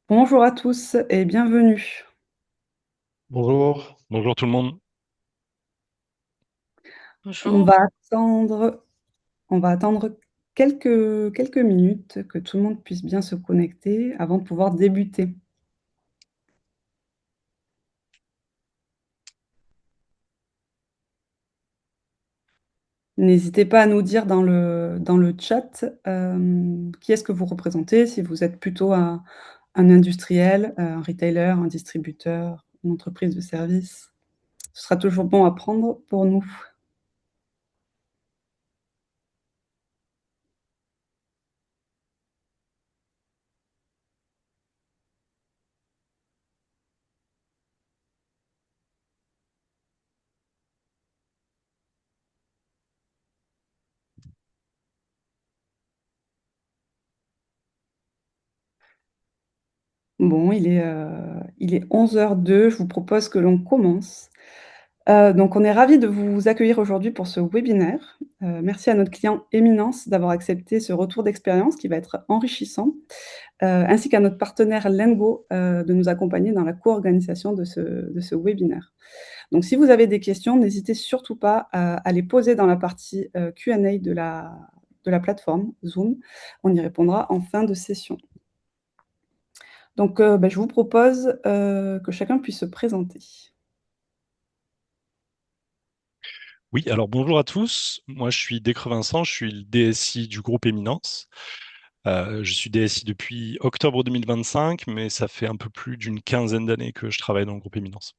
Bonjour à tous et bienvenue. Bonjour, bonjour tout le monde. On Bonjour. va attendre on va attendre quelques minutes que tout le monde puisse bien se connecter avant de pouvoir débuter. N'hésitez pas à nous dire dans le chat, qui est-ce que vous représentez, si vous êtes plutôt un industriel, un retailer, un distributeur, une entreprise de services. Ce sera toujours bon à prendre pour nous. Bon, il est 11h02. Je vous propose que l'on commence. Donc on est ravis de vous accueillir aujourd'hui pour ce webinaire. Merci à notre client Eminence d'avoir accepté ce retour d'expérience qui va être enrichissant, ainsi qu'à notre partenaire Lengo, de nous accompagner dans la co-organisation de ce webinaire. Donc si vous avez des questions, n'hésitez surtout pas à les poser dans la partie, Q&A de la plateforme Zoom. On y répondra en fin de session. Donc, je vous propose, que chacun puisse se présenter. Oui, alors bonjour à tous. Moi, je suis Décre Vincent, je suis le DSI du groupe Éminence. Je suis DSI depuis octobre 2025, mais ça fait un peu plus d'une quinzaine d'années que je travaille dans le groupe Éminence.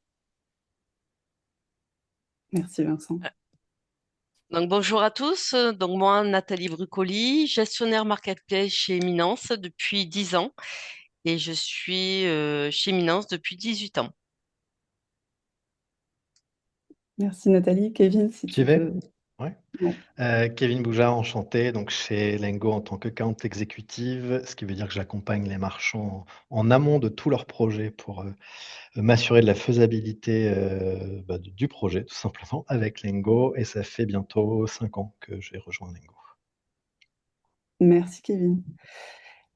Merci Vincent. Donc, bonjour à tous. Donc, moi, Nathalie Brucoli, gestionnaire marketplace chez Eminence depuis 10 ans et je suis chez Eminence depuis 18 ans. Merci Nathalie. Kevin, si J'y tu vais? peux. Ouais. Ouais, Kevin Boujard, enchanté, donc chez Lengo en tant que account exécutive, ce qui veut dire que j'accompagne les marchands en amont de tous leurs projets pour m'assurer de la faisabilité du projet, tout simplement, avec Lengo. Et ça fait bientôt 5 ans que j'ai rejoint Lengo. merci Kevin.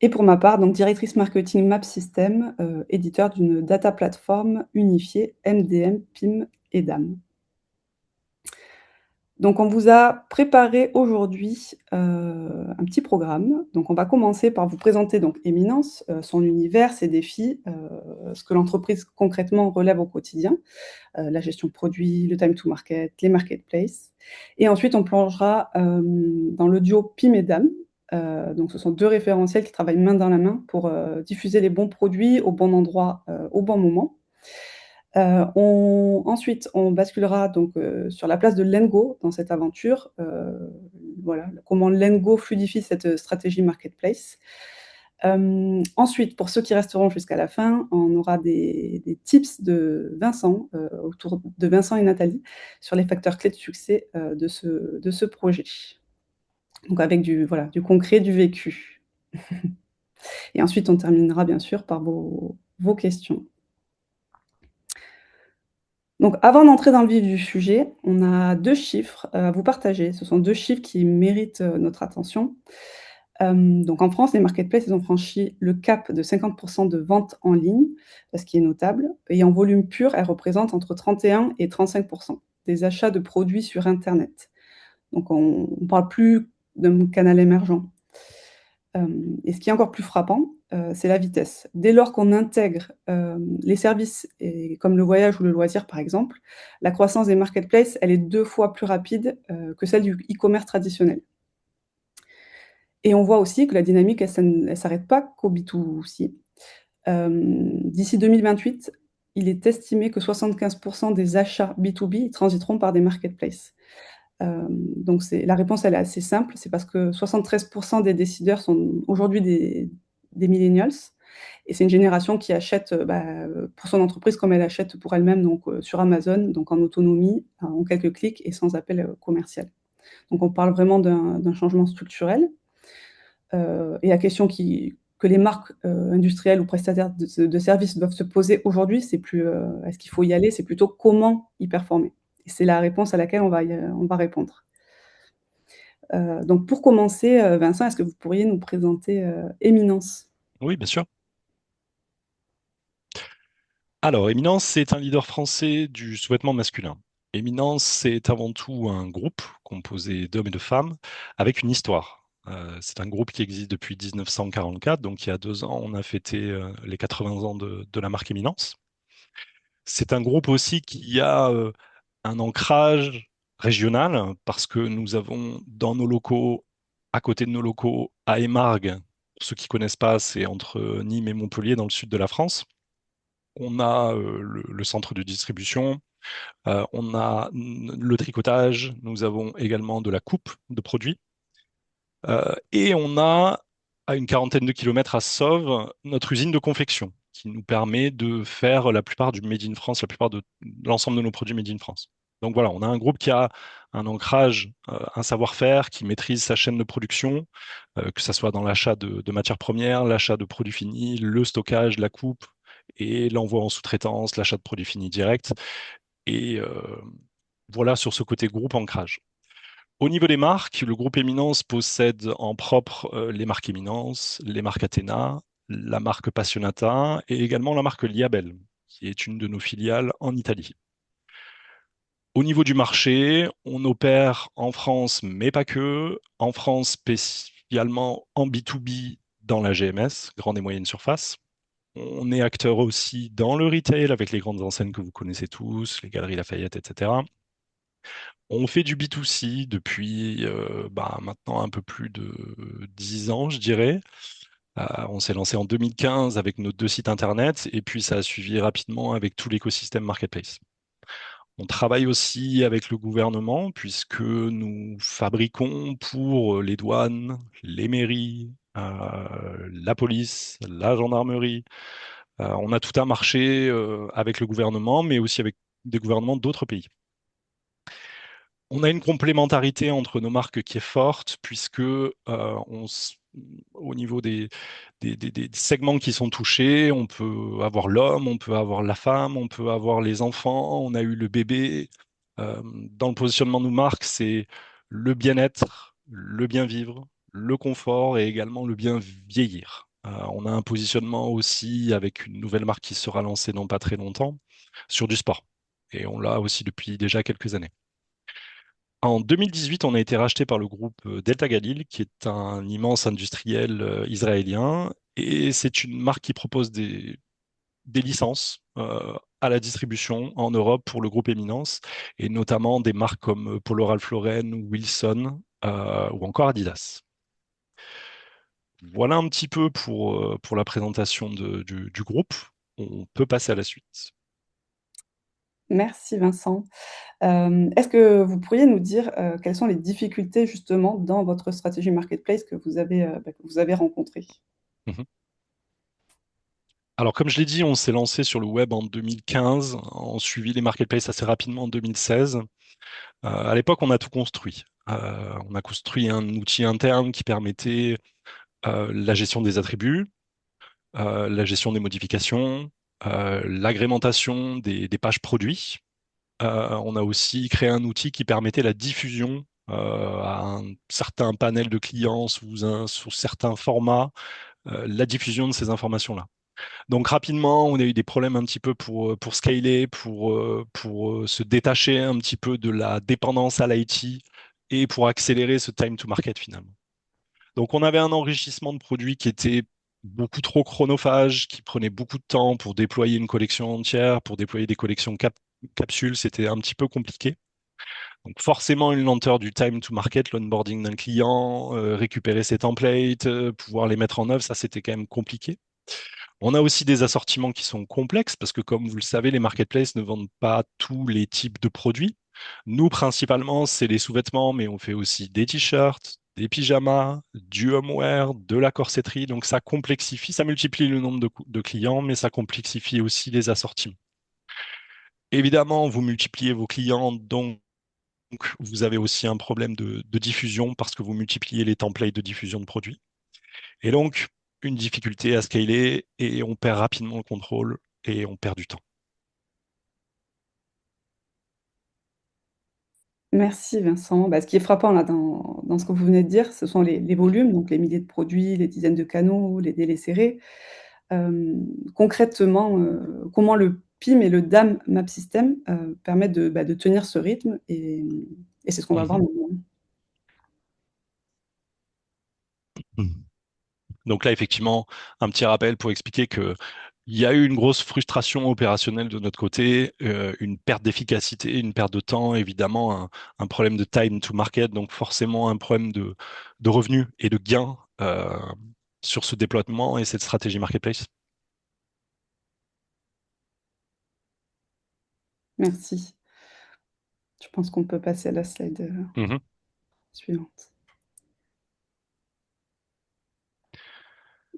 Et pour ma part, donc directrice marketing Map System, éditeur d'une data platform unifiée MDM, PIM et DAM. Donc on vous a préparé aujourd'hui, un petit programme. Donc on va commencer par vous présenter donc Eminence, son univers, ses défis, ce que l'entreprise concrètement relève au quotidien, la gestion de produits, le time to market, les marketplaces. Et ensuite on plongera, dans le duo PIM et DAM. Donc ce sont 2 référentiels qui travaillent main dans la main pour, diffuser les bons produits au bon endroit, au bon moment. Ensuite, on basculera donc, sur la place de Lengo dans cette aventure. Voilà, comment Lengo fluidifie cette stratégie marketplace. Ensuite, pour ceux qui resteront jusqu'à la fin, on aura des tips de Vincent, autour de Vincent et Nathalie, sur les facteurs clés de succès, de ce projet. Donc avec du concret, du vécu. Et ensuite, on terminera bien sûr par vos questions. Donc avant d'entrer dans le vif du sujet, on a 2 chiffres, à vous partager. Ce sont 2 chiffres qui méritent, notre attention. Donc en France, les marketplaces, ils ont franchi le cap de 50 de ventes en ligne, ce qui est notable, et en volume pur, elles représentent entre 31 et 35 des achats de produits sur internet. Donc on ne parle plus d'un canal émergent. Et ce qui est encore plus frappant, c'est la vitesse. Dès lors qu'on intègre, les services et comme le voyage ou le loisir, par exemple, la croissance des marketplaces, elle est 2 fois plus rapide, que celle du e-commerce traditionnel. Et on voit aussi que la dynamique, elle s'arrête pas qu'au B2C. D'ici 2028, il est estimé que 75 des achats B2B transiteront par des marketplaces. Donc c'est la réponse, elle est assez simple, c'est parce que 73 des décideurs sont aujourd'hui des millennials et c'est une génération qui achète, pour son entreprise comme elle achète pour elle-même, donc sur Amazon, donc en autonomie, en quelques clics et sans appel, commercial. Donc on parle vraiment d'un changement structurel. Et la question que les marques, industrielles ou prestataires de services doivent se poser aujourd'hui, c'est plus, est-ce qu'il faut y aller? C'est plutôt comment y performer? Et c'est la réponse à laquelle on va répondre. Donc pour commencer, Vincent, est-ce que vous pourriez nous présenter, Eminence? Oui, bien sûr. Alors, Éminence, c'est un leader français du sous-vêtement masculin. Éminence, c'est avant tout un groupe composé d'hommes et de femmes avec une histoire. C'est un groupe qui existe depuis 1944, donc il y a 2 ans, on a fêté les 80 ans de la marque Éminence. C'est un groupe aussi qui a un ancrage régional parce que nous avons dans nos locaux, à côté de nos locaux, à Émargues, pour ceux qui connaissent pas, c'est entre Nîmes et Montpellier dans le sud de la France. On a le centre de distribution, on a le tricotage, nous avons également de la coupe de produits, et on a à une quarantaine de kilomètres à Sauve notre usine de confection qui nous permet de faire la plupart du Made in France, la plupart de l'ensemble de nos produits Made in France. Donc voilà, on a un groupe qui a un ancrage, un savoir-faire, qui maîtrise sa chaîne de production, que ce soit dans l'achat de matières premières, l'achat de produits finis, le stockage, la coupe et l'envoi en sous-traitance, l'achat de produits finis directs. Et voilà sur ce côté groupe ancrage. Au niveau des marques, le groupe Éminence possède en propre les marques Éminence, les marques Athéna, la marque Passionata et également la marque Liabel, qui est une de nos filiales en Italie. Au niveau du marché, on opère en France, mais pas que. En France, spécialement en B2B dans la GMS, grande et moyenne surface. On est acteur aussi dans le retail avec les grandes enseignes que vous connaissez tous, les Galeries Lafayette, etc. On fait du B2C depuis maintenant un peu plus de 10 ans, je dirais. On s'est lancé en 2015 avec nos 2 sites internet et puis ça a suivi rapidement avec tout l'écosystème marketplace. On travaille aussi avec le gouvernement puisque nous fabriquons pour les douanes, les mairies, la police, la gendarmerie. On a tout un marché avec le gouvernement, mais aussi avec des gouvernements d'autres pays. On a une complémentarité entre nos marques qui est forte, puisque au niveau des segments qui sont touchés, on peut avoir l'homme, on peut avoir la femme, on peut avoir les enfants, on a eu le bébé. Dans le positionnement de nos marques, c'est le bien-être, le bien-vivre, le confort et également le bien vieillir. On a un positionnement aussi avec une nouvelle marque qui sera lancée dans pas très longtemps sur du sport. Et on l'a aussi depuis déjà quelques années. En 2018, on a été racheté par le groupe Delta Galil, qui est un immense industriel israélien. Et c'est une marque qui propose des licences à la distribution en Europe pour le groupe Éminence, et notamment des marques comme Polo Ralph Lauren, Wilson ou encore Adidas. Voilà un petit peu pour la présentation du groupe. On peut passer à la suite. Merci Vincent. Est-ce que vous pourriez nous dire, quelles sont les difficultés justement dans votre stratégie marketplace que vous avez rencontrées? Mhm. Alors, comme je l'ai dit, on s'est lancé sur le web en 2015, on suivi les marketplaces assez rapidement en 2016. À l'époque, on a tout construit. On a construit un outil interne qui permettait la gestion des attributs, la gestion des modifications, l'agrémentation des pages produits. On a aussi créé un outil qui permettait la diffusion à un certain panel de clients sous certains formats, la diffusion de ces informations-là. Donc rapidement, on a eu des problèmes un petit peu pour scaler, pour se détacher un petit peu de la dépendance à l'IT et pour accélérer ce time to market finalement. Donc on avait un enrichissement de produits qui était beaucoup trop chronophage, qui prenait beaucoup de temps pour déployer une collection entière, pour déployer des collections capsules, c'était un petit peu compliqué. Donc forcément une lenteur du time to market, l'onboarding d'un client, récupérer ses templates, pouvoir les mettre en œuvre, ça c'était quand même compliqué. On a aussi des assortiments qui sont complexes parce que, comme vous le savez, les marketplaces ne vendent pas tous les types de produits. Nous, principalement, c'est les sous-vêtements, mais on fait aussi des t-shirts, des pyjamas, du homeware, de la corsetterie. Donc, ça complexifie, ça multiplie le nombre de clients, mais ça complexifie aussi les assortiments. Évidemment, vous multipliez vos clients, donc vous avez aussi un problème de diffusion parce que vous multipliez les templates de diffusion de produits. Et donc, une difficulté à scaler et on perd rapidement le contrôle et on perd du temps. Merci Vincent. Bah, ce qui est frappant là dans ce que vous venez de dire, ce sont les volumes, donc les milliers de produits, les dizaines de canaux, les délais serrés. Concrètement, comment le PIM et le DAM Map System permettent de tenir ce rythme et c'est ce qu'on va voir maintenant. Donc là, effectivement, un petit rappel pour expliquer que il y a eu une grosse frustration opérationnelle de notre côté, une perte d'efficacité, une perte de temps, évidemment, un problème de time to market, donc forcément un problème de revenus et de gains sur ce déploiement et cette stratégie marketplace. Merci. Je pense qu'on peut passer à la slide suivante.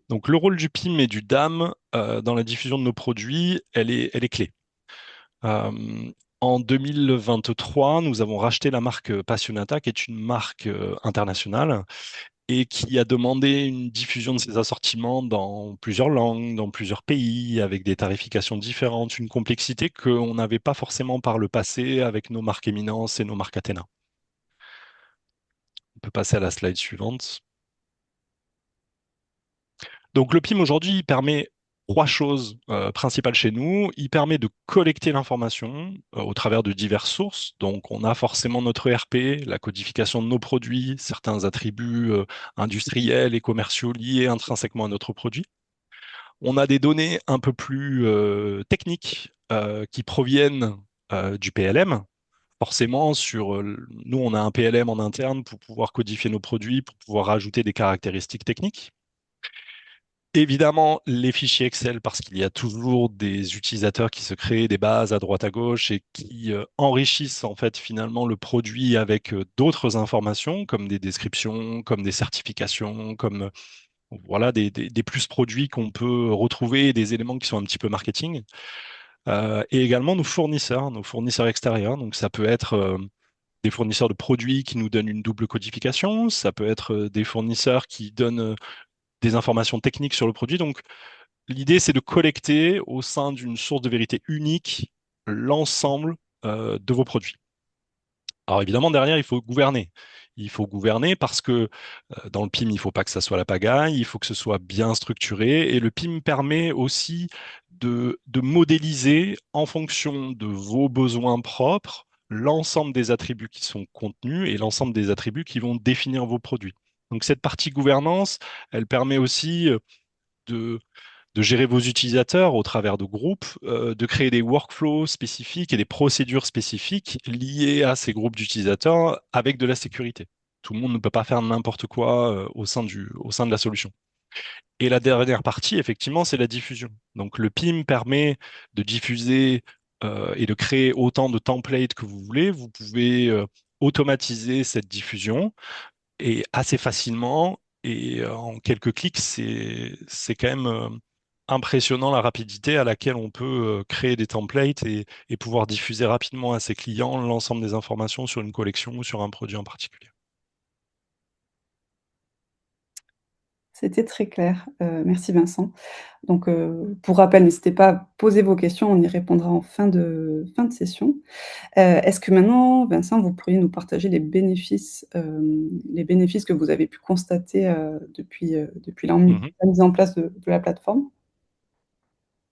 Donc le rôle du PIM et du DAM dans la diffusion de nos produits, elle est clé. En 2023, nous avons racheté la marque Passionata, qui est une marque internationale et qui a demandé une diffusion de ses assortiments dans plusieurs langues, dans plusieurs pays, avec des tarifications différentes, une complexité qu'on n'avait pas forcément par le passé avec nos marques Éminence et nos marques Athéna. On peut passer à la slide suivante. Donc le PIM aujourd'hui, il permet trois choses principales chez nous. Il permet de collecter l'information au travers de diverses sources. Donc on a forcément notre ERP, la codification de nos produits, certains attributs industriels et commerciaux liés intrinsèquement à notre produit. On a des données un peu plus techniques qui proviennent du PLM. Forcément, nous, on a un PLM en interne pour pouvoir codifier nos produits, pour pouvoir rajouter des caractéristiques techniques. Évidemment, les fichiers Excel, parce qu'il y a toujours des utilisateurs qui se créent des bases à droite à gauche et qui enrichissent en fait finalement le produit avec d'autres informations, comme des descriptions, comme des certifications, comme voilà des plus produits qu'on peut retrouver, des éléments qui sont un petit peu marketing. Et également nos fournisseurs extérieurs. Donc ça peut être des fournisseurs de produits qui nous donnent une double codification, ça peut être des fournisseurs qui donnent des informations techniques sur le produit. Donc, l'idée, c'est de collecter au sein d'une source de vérité unique l'ensemble de vos produits. Alors évidemment, derrière, il faut gouverner. Il faut gouverner parce que dans le PIM, il ne faut pas que ça soit la pagaille, il faut que ce soit bien structuré. Et le PIM permet aussi de modéliser en fonction de vos besoins propres l'ensemble des attributs qui sont contenus et l'ensemble des attributs qui vont définir vos produits. Donc cette partie gouvernance, elle permet aussi de, de gérer vos utilisateurs au travers de groupes, de créer des workflows spécifiques et des procédures spécifiques liées à ces groupes d'utilisateurs avec de la sécurité. Tout le monde ne peut pas faire n'importe quoi au sein de la solution. Et la dernière partie, effectivement, c'est la diffusion. Donc le PIM permet de diffuser et de créer autant de templates que vous voulez. Vous pouvez automatiser cette diffusion et assez facilement. Et en quelques clics, c'est quand même impressionnant la rapidité à laquelle on peut créer des templates et pouvoir diffuser rapidement à ses clients l'ensemble des informations sur une collection ou sur un produit en particulier. C'était très clair, merci Vincent. Donc, pour rappel, n'hésitez pas à poser vos questions, on y répondra en fin de session. Est-ce que maintenant, Vincent, vous pourriez nous partager les bénéfices que vous avez pu constater, depuis la mise en place de la plateforme?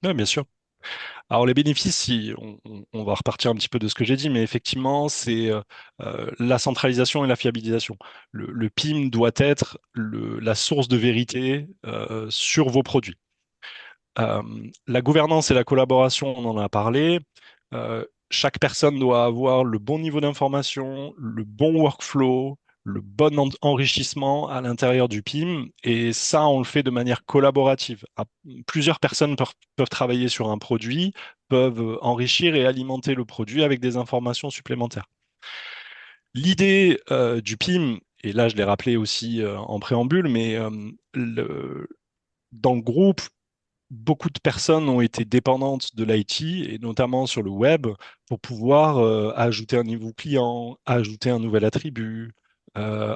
Oui, bien sûr. Alors les bénéfices, si on va repartir un petit peu de ce que j'ai dit, mais effectivement, c'est la centralisation et la fiabilisation. Le PIM doit être la source de vérité sur vos produits. La gouvernance et la collaboration, on en a parlé. Chaque personne doit avoir le bon niveau d'information, le bon workflow, le bon enrichissement à l'intérieur du PIM. Et ça, on le fait de manière collaborative. Plusieurs personnes peuvent travailler sur un produit, peuvent enrichir et alimenter le produit avec des informations supplémentaires. L'idée du PIM, et là je l'ai rappelé aussi en préambule, mais dans le groupe, beaucoup de personnes ont été dépendantes de l'IT, et notamment sur le web, pour pouvoir ajouter un nouveau client, ajouter un nouvel attribut,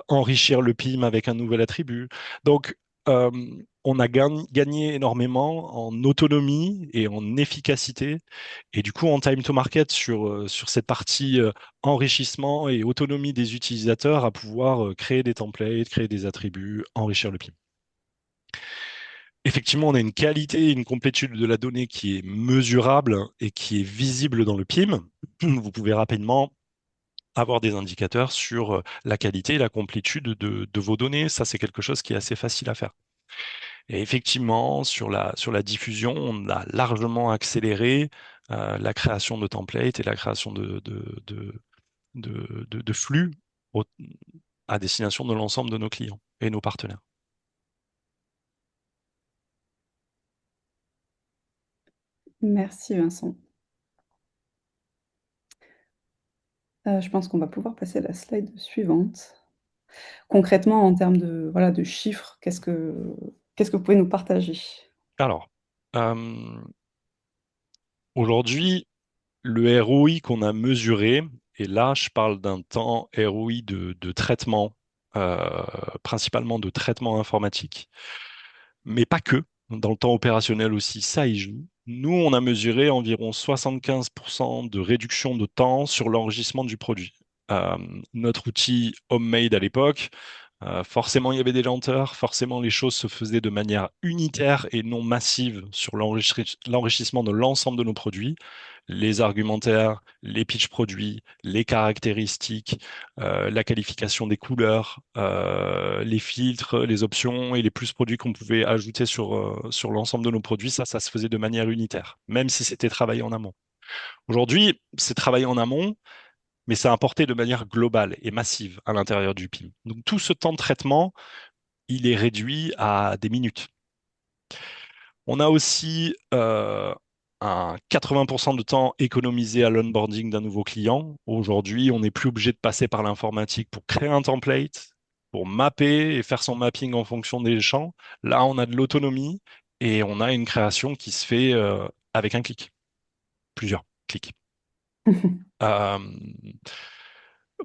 enrichir le PIM avec un nouvel attribut. Donc, euh, on a gagné énormément en autonomie et en efficacité, et du coup en time to market sur cette partie enrichissement et autonomie des utilisateurs à pouvoir créer des templates, créer des attributs, enrichir le PIM. Effectivement, on a une qualité et une complétude de la donnée qui est mesurable et qui est visible dans le PIM. Vous pouvez rapidement avoir des indicateurs sur la qualité et la complétude de vos données. Ça, c'est quelque chose qui est assez facile à faire. Et effectivement, sur la diffusion, on a largement accéléré la création de templates et la création de flux au- à destination de l'ensemble de nos clients et nos partenaires. Merci Vincent. Je pense qu'on va pouvoir passer à la slide suivante. Concrètement, en termes de, voilà, de chiffres, qu'est-ce que vous pouvez nous partager? Alors, aujourd'hui, le ROI qu'on a mesuré, et là, je parle d'un temps ROI de traitement, principalement de traitement informatique, mais pas que. Dans le temps opérationnel aussi, ça y joue. Nous, on a mesuré environ 75% de réduction de temps sur l'enregistrement du produit. Euh, Notre outil Homemade à l'époque, forcément, il y avait des lenteurs, forcément, les choses se faisaient de manière unitaire et non massive sur l'enrichissement de l'ensemble de nos produits. Les argumentaires, les pitchs produits, les caractéristiques, la qualification des couleurs, les filtres, les options et les plus produits qu'on pouvait ajouter sur l'ensemble de nos produits, ça se faisait de manière unitaire, même si c'était travaillé en amont. Aujourd'hui, c'est travaillé en amont, mais c'est importé de manière globale et massive à l'intérieur du PIM. Donc tout ce temps de traitement, il est réduit à des minutes. On a aussi un 80% de temps économisé à l'onboarding d'un nouveau client. Aujourd'hui, on n'est plus obligé de passer par l'informatique pour créer un template, pour mapper et faire son mapping en fonction des champs. Là, on a de l'autonomie et on a une création qui se fait avec un clic, plusieurs clics. Euh,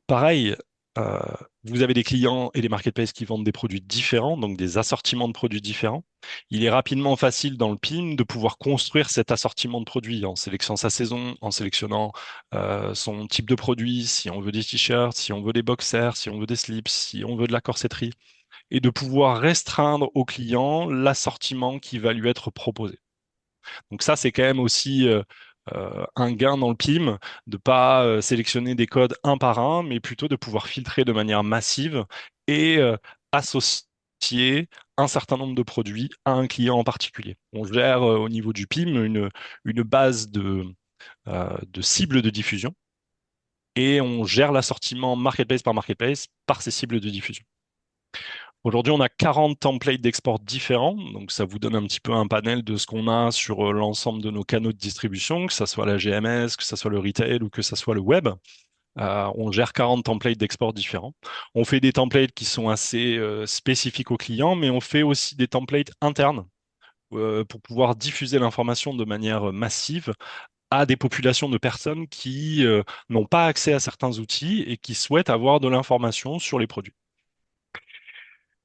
Pareil, euh, vous avez des clients et des marketplaces qui vendent des produits différents, donc des assortiments de produits différents. Il est rapidement facile dans le PIM de pouvoir construire cet assortiment de produits en sélectionnant sa saison, en sélectionnant son type de produit, si on veut des t-shirts, si on veut des boxers, si on veut des slips, si on veut de la corsetterie, et de pouvoir restreindre au client l'assortiment qui va lui être proposé. Donc ça, c'est quand même aussi un gain dans le PIM, de pas sélectionner des codes un par un, mais plutôt de pouvoir filtrer de manière massive et associer un certain nombre de produits à un client en particulier. On gère au niveau du PIM une base de cibles de diffusion et on gère l'assortiment marketplace par ces cibles de diffusion. Aujourd'hui, on a 40 templates d'export différents, donc ça vous donne un petit peu un panel de ce qu'on a sur l'ensemble de nos canaux de distribution, que ce soit la GMS, que ce soit le retail ou que ce soit le web. On gère 40 templates d'export différents. On fait des templates qui sont assez spécifiques aux clients, mais on fait aussi des templates internes pour pouvoir diffuser l'information de manière massive à des populations de personnes qui n'ont pas accès à certains outils et qui souhaitent avoir de l'information sur les produits.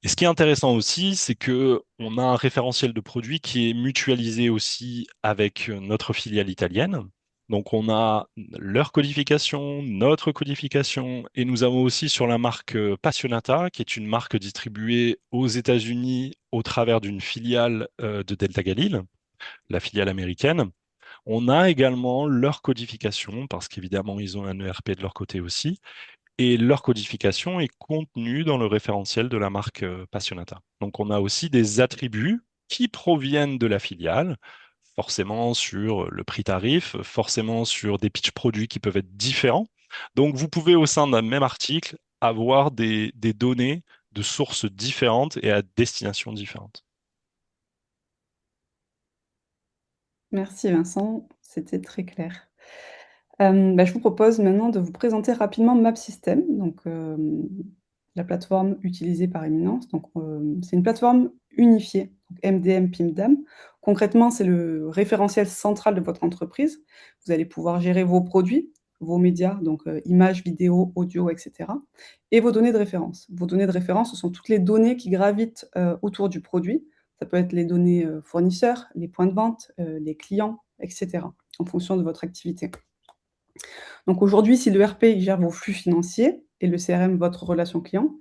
Et ce qui est intéressant aussi, c'est que on a un référentiel de produits qui est mutualisé aussi avec notre filiale italienne. Donc on a leur codification, notre codification, et nous avons aussi sur la marque Passionata, qui est une marque distribuée aux États-Unis au travers d'une filiale de Delta Galil, la filiale américaine. On a également leur codification, parce qu'évidemment ils ont un ERP de leur côté aussi, et leur codification est contenue dans le référentiel de la marque Passionata. Donc on a aussi des attributs qui proviennent de la filiale, forcément sur le prix tarif, forcément sur des pitchs produits qui peuvent être différents. Donc vous pouvez au sein d'un même article avoir des données de sources différentes et à destination différentes. Merci Vincent, c'était très clair. Je vous propose maintenant de vous présenter rapidement MapSystem, donc la plateforme utilisée par Eminence. Donc, c'est une plateforme unifiée, donc MDM, PIMDAM. Concrètement, c'est le référentiel central de votre entreprise. Vous allez pouvoir gérer vos produits, vos médias, donc images, vidéos, audio, et cetera, et vos données de référence. Vos données de référence, ce sont toutes les données qui gravitent autour du produit. Ça peut être les données fournisseurs, les points de vente, les clients, et cetera, en fonction de votre activité. Donc aujourd'hui, si le RP gère vos flux financiers et le CRM votre relation client,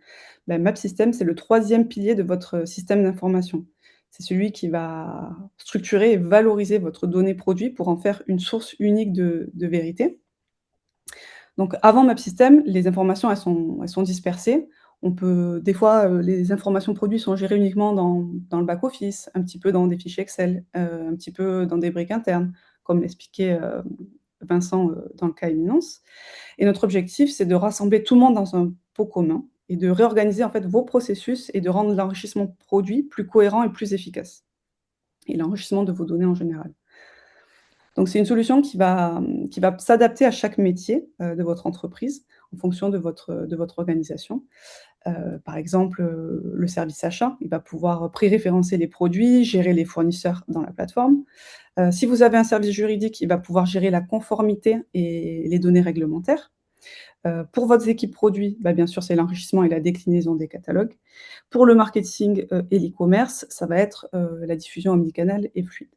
MapSystem, c'est le troisième pilier de votre système d'information. C'est celui qui va structurer et valoriser votre donnée produit pour en faire une source unique de vérité. Donc avant MapSystem, les informations, elles sont dispersées. On peut des fois, les informations produits sont gérées uniquement dans le back office, un petit peu dans des fichiers Excel, un petit peu dans des briques internes, comme l'expliquait, Vincent, dans le cas Éminence. Et notre objectif, c'est de rassembler tout le monde dans un pot commun et de réorganiser, en fait, vos processus et de rendre l'enrichissement produit plus cohérent et plus efficace et l'enrichissement de vos données en général. Donc c'est une solution qui va s'adapter à chaque métier, de votre entreprise en fonction de votre organisation. Par exemple, le service achat, il va pouvoir pré-référencer les produits, gérer les fournisseurs dans la plateforme. Si vous avez un service juridique, il va pouvoir gérer la conformité et les données réglementaires. Pour votre équipe produit, bien sûr, c'est l'enrichissement et la déclinaison des catalogues. Pour le marketing, et l'e-commerce, ça va être, la diffusion omnicanale et fluide.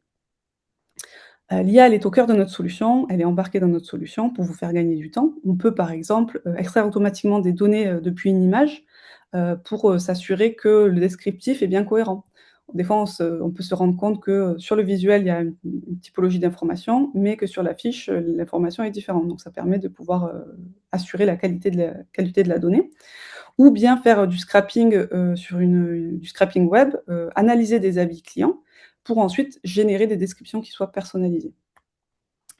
L'IA, elle est au cœur de notre solution, elle est embarquée dans notre solution pour vous faire gagner du temps. On peut, par exemple, extraire automatiquement des données, depuis une image, pour, s'assurer que le descriptif est bien cohérent. Des fois, on peut se rendre compte que, sur le visuel, il y a une typologie d'information, mais que sur la fiche, l'information est différente. Donc ça permet de pouvoir, assurer la qualité de la donnée. Ou bien faire, du scrapping, du scrapping web, analyser des avis clients pour ensuite générer des descriptions qui soient personnalisées.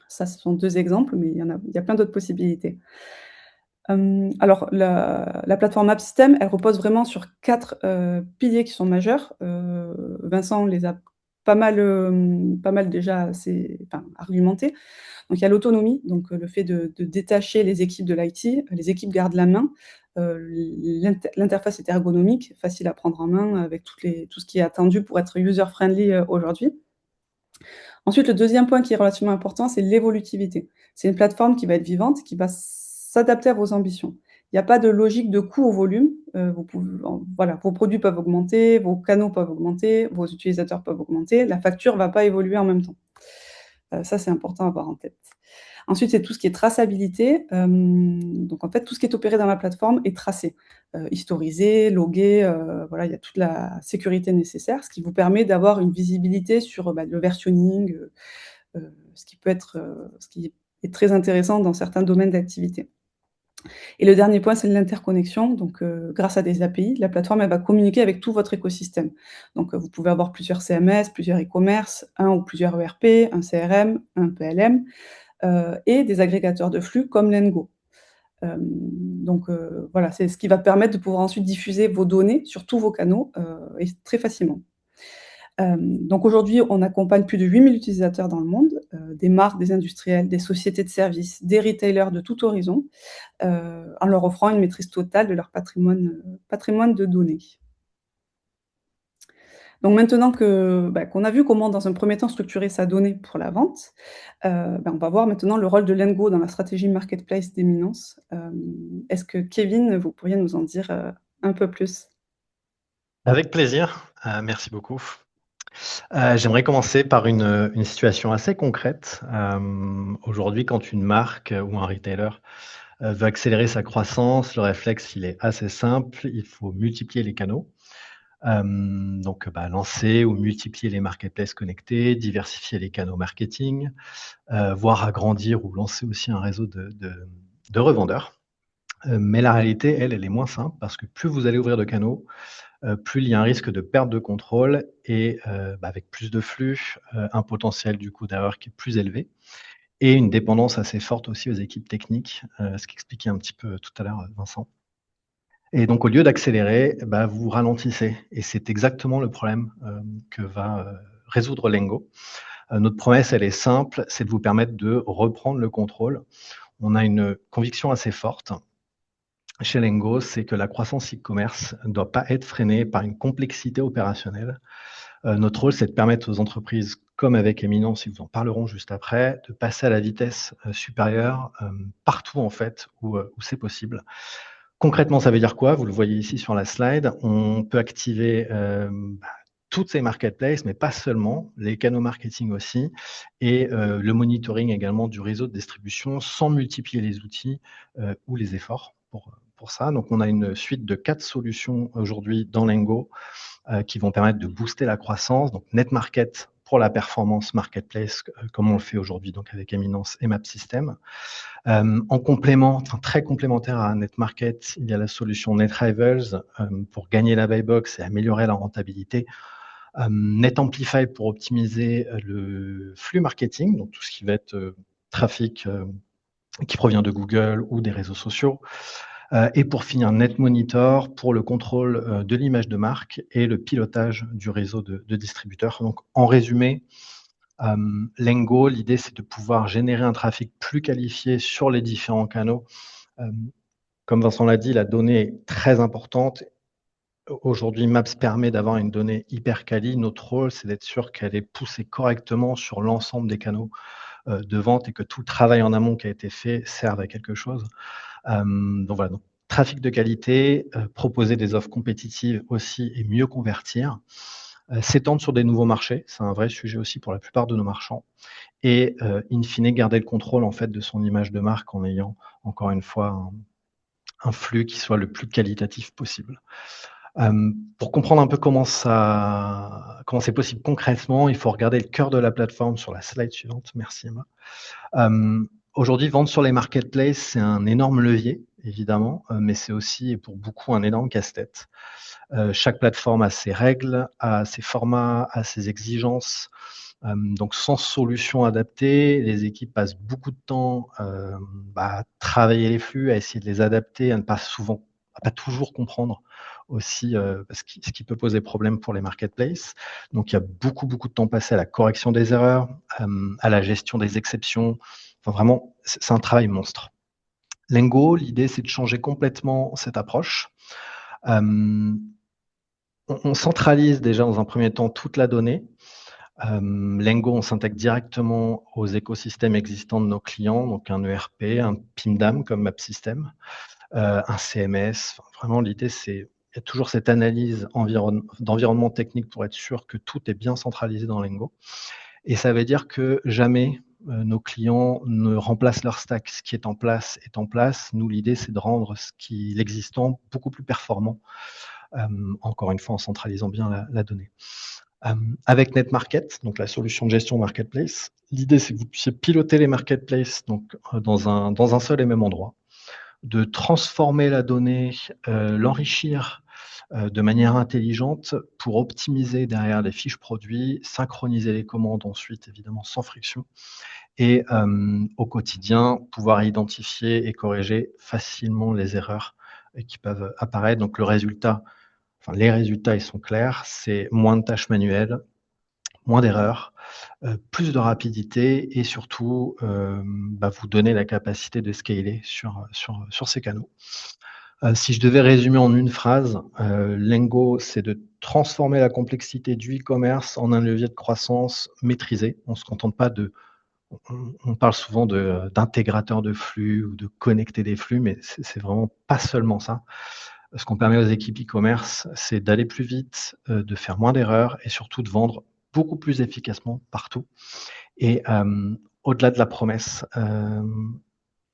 Ça, ce sont 2 exemples, mais il y a plein d'autres possibilités. Alors la plateforme MapSystem, elle repose vraiment sur 4, piliers qui sont majeurs. Vincent les a pas mal déjà argumentés. Donc il y a l'autonomie, donc le fait de détacher les équipes de l'IT. Les équipes gardent la main. L'interface est ergonomique, facile à prendre en main avec tout ce qui est attendu pour être user friendly, aujourd'hui. Ensuite, le deuxième point qui est relativement important, c'est l'évolutivité. C'est une plateforme qui va être vivante, qui va s'adapter à vos ambitions. Il n'y a pas de logique de coût au volume. Vos produits peuvent augmenter, vos canaux peuvent augmenter, vos utilisateurs peuvent augmenter. La facture ne va pas évoluer en même temps. Ça, c'est important à avoir en tête. Ensuite, c'est tout ce qui est traçabilité. Donc en fait, tout ce qui est opéré dans la plateforme est tracé, historisé, logué, il y a toute la sécurité nécessaire, ce qui vous permet d'avoir une visibilité sur, le versionning, ce qui est très intéressant dans certains domaines d'activité. Et le dernier point, c'est l'interconnexion. Donc, grâce à des API, la plateforme, elle va communiquer avec tout votre écosystème. Donc, vous pouvez avoir plusieurs CMS, plusieurs e-commerce, un ou plusieurs ERP, un CRM, un PLM, et des agrégateurs de flux comme Lengo. C'est ce qui va permettre de pouvoir ensuite diffuser vos données sur tous vos canaux, et très facilement. Donc aujourd'hui, on accompagne plus de 8 000 utilisateurs dans le monde, des marques, des industriels, des sociétés de services, des retailers de tout horizon, en leur offrant une maîtrise totale de leur patrimoine de données. Donc maintenant qu'on a vu comment, dans un premier temps, structurer sa donnée pour la vente, on va voir maintenant le rôle de Lengo dans la stratégie marketplace d'Éminence. Est-ce que Kevin, vous pourriez nous en dire, un peu plus? Avec plaisir, merci beaucoup. J'aimerais commencer par une situation assez concrète. Aujourd'hui, quand une marque ou un retailer veut accélérer sa croissance, le réflexe, il est assez simple, il faut multiplier les canaux. Lancer ou multiplier les marketplaces connectés, diversifier les canaux marketing, voire agrandir ou lancer aussi un réseau de revendeurs. Mais la réalité, elle est moins simple parce que plus vous allez ouvrir de canaux, plus il y a un risque de perte de contrôle et avec plus de flux, un potentiel du coup d'erreur qui est plus élevé et une dépendance assez forte aussi aux équipes techniques, ce qu'expliquait un petit peu tout à l'heure, Vincent. Et donc au lieu d'accélérer, vous ralentissez et c'est exactement le problème, que va, résoudre Lengo. Notre promesse, elle est simple, c'est de vous permettre de reprendre le contrôle. On a une conviction assez forte chez Lengo, c'est que la croissance e-commerce ne doit pas être freinée par une complexité opérationnelle. Notre rôle, c'est de permettre aux entreprises, comme avec Éminence, ils vous en parleront juste après, de passer à la vitesse, supérieure, partout en fait où c'est possible. Concrètement, ça veut dire quoi? Vous le voyez ici sur la slide. On peut activer toutes ces marketplaces, mais pas seulement, les canaux marketing aussi, et le monitoring également du réseau de distribution sans multiplier les outils ou les efforts pour ça. Donc, on a une suite de 4 solutions aujourd'hui dans Lengo qui vont permettre de booster la croissance. Donc, NetMarket pour la performance marketplace, comme on le fait aujourd'hui, donc avec Eminence et MapSystem. En complément, très complémentaire à NetMarket, il y a la solution NetRivals pour gagner la buy box et améliorer la rentabilité. NetAmplify pour optimiser le flux marketing, donc tout ce qui va être trafic qui provient de Google ou des réseaux sociaux. Et pour finir, NetMonitor pour le contrôle de l'image de marque et le pilotage du réseau de distributeurs. Donc, en résumé, Lengo, l'idée, c'est de pouvoir générer un trafic plus qualifié sur les différents canaux. Comme Vincent l'a dit, la donnée est très importante. Aujourd'hui, Maps permet d'avoir une donnée hyper quali. Notre rôle, c'est d'être sûr qu'elle est poussée correctement sur l'ensemble des canaux de vente et que tout le travail en amont qui a été fait serve à quelque chose. Donc voilà, donc, trafic de qualité, proposer des offres compétitives aussi et mieux convertir. S'étendre sur des nouveaux marchés, c'est un vrai sujet aussi pour la plupart de nos marchands. Et in fine, garder le contrôle en fait de son image de marque en ayant encore une fois un flux qui soit le plus qualitatif possible. Pour comprendre un peu comment c'est possible concrètement, il faut regarder le cœur de la plateforme sur la slide suivante. Merci Emma. Aujourd'hui, vendre sur les marketplaces, c'est un énorme levier, évidemment, mais c'est aussi et pour beaucoup un énorme casse-tête. Chaque plateforme a ses règles, a ses formats, a ses exigences. Donc sans solution adaptée, les équipes passent beaucoup de temps à travailler les flux, à essayer de les adapter, à ne pas toujours comprendre aussi ce qui peut poser problème pour les marketplaces. Donc il y a beaucoup de temps passé à la correction des erreurs, à la gestion des exceptions. Enfin vraiment, c'est un travail monstre. Lengo, l'idée c'est de changer complètement cette approche. On centralise déjà dans un premier temps toute la donnée. Lengo, on s'intègre directement aux écosystèmes existants de nos clients, donc un ERP, un PIMDAM comme MapSystem, un CMS. Enfin, vraiment, l'idée, c'est il y a toujours cette analyse d'environnement technique pour être sûr que tout est bien centralisé dans Lengo. Et ça veut dire que jamais nos clients ne remplacent leur stack. Ce qui est en place est en place. Nous, l'idée, c'est de rendre l'existant beaucoup plus performant, encore une fois en centralisant bien la donnée. Avec NetMarket, donc la solution de gestion marketplace, l'idée c'est que vous puissiez piloter les marketplaces donc, dans un seul et même endroit, de transformer la donnée, l'enrichir de manière intelligente pour optimiser derrière les fiches produits, synchroniser les commandes ensuite, évidemment sans friction, et au quotidien, pouvoir identifier et corriger facilement les erreurs qui peuvent apparaître. Donc le résultat, les résultats, ils sont clairs, c'est moins de tâches manuelles, moins d'erreurs, plus de rapidité et surtout, vous donner la capacité de scaler sur ces canaux. Si je devais résumer en une phrase, Lengo, c'est de transformer la complexité du e-commerce en un levier de croissance maîtrisé. On se contente pas on parle souvent d'intégrateur de flux ou de connecter des flux, mais c'est vraiment pas seulement ça. Ce qu'on permet aux équipes e-commerce, c'est d'aller plus vite, de faire moins d'erreurs et surtout de vendre beaucoup plus efficacement partout. Et au-delà de la promesse,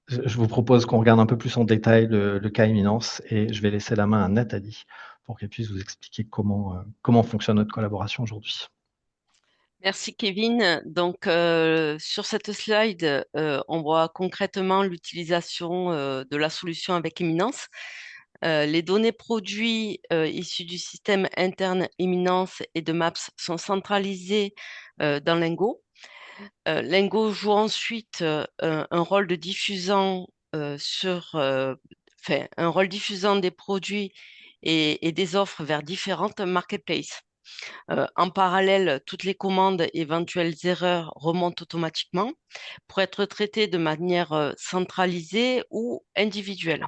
je vous propose qu'on regarde un peu plus en détail le cas Eminence et je vais laisser la main à Nathalie pour qu'elle puisse vous expliquer comment fonctionne notre collaboration aujourd'hui. Merci Kevin. Donc sur cette slide, on voit concrètement l'utilisation de la solution avec Eminence. Les données produits issues du système interne Eminence et de Maps sont centralisées dans Lengo. Lengo joue ensuite un rôle de diffusant un rôle diffusant des produits et des offres vers différentes marketplaces. En parallèle, toutes les commandes et éventuelles erreurs remontent automatiquement pour être traitées de manière centralisée ou individuelle.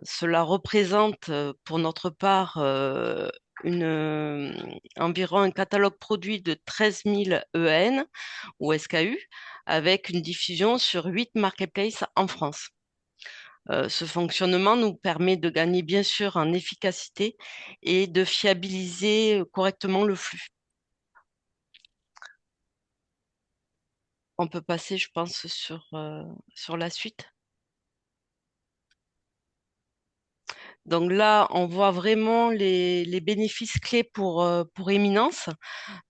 Cela représente pour notre part environ un catalogue produit de 13 000 EN ou SKU avec une diffusion sur 8 marketplaces en France. Ce fonctionnement nous permet de gagner bien sûr en efficacité et de fiabiliser correctement le flux. On peut passer, je pense, sur la suite. Donc là, on voit vraiment les bénéfices clés pour Eminence.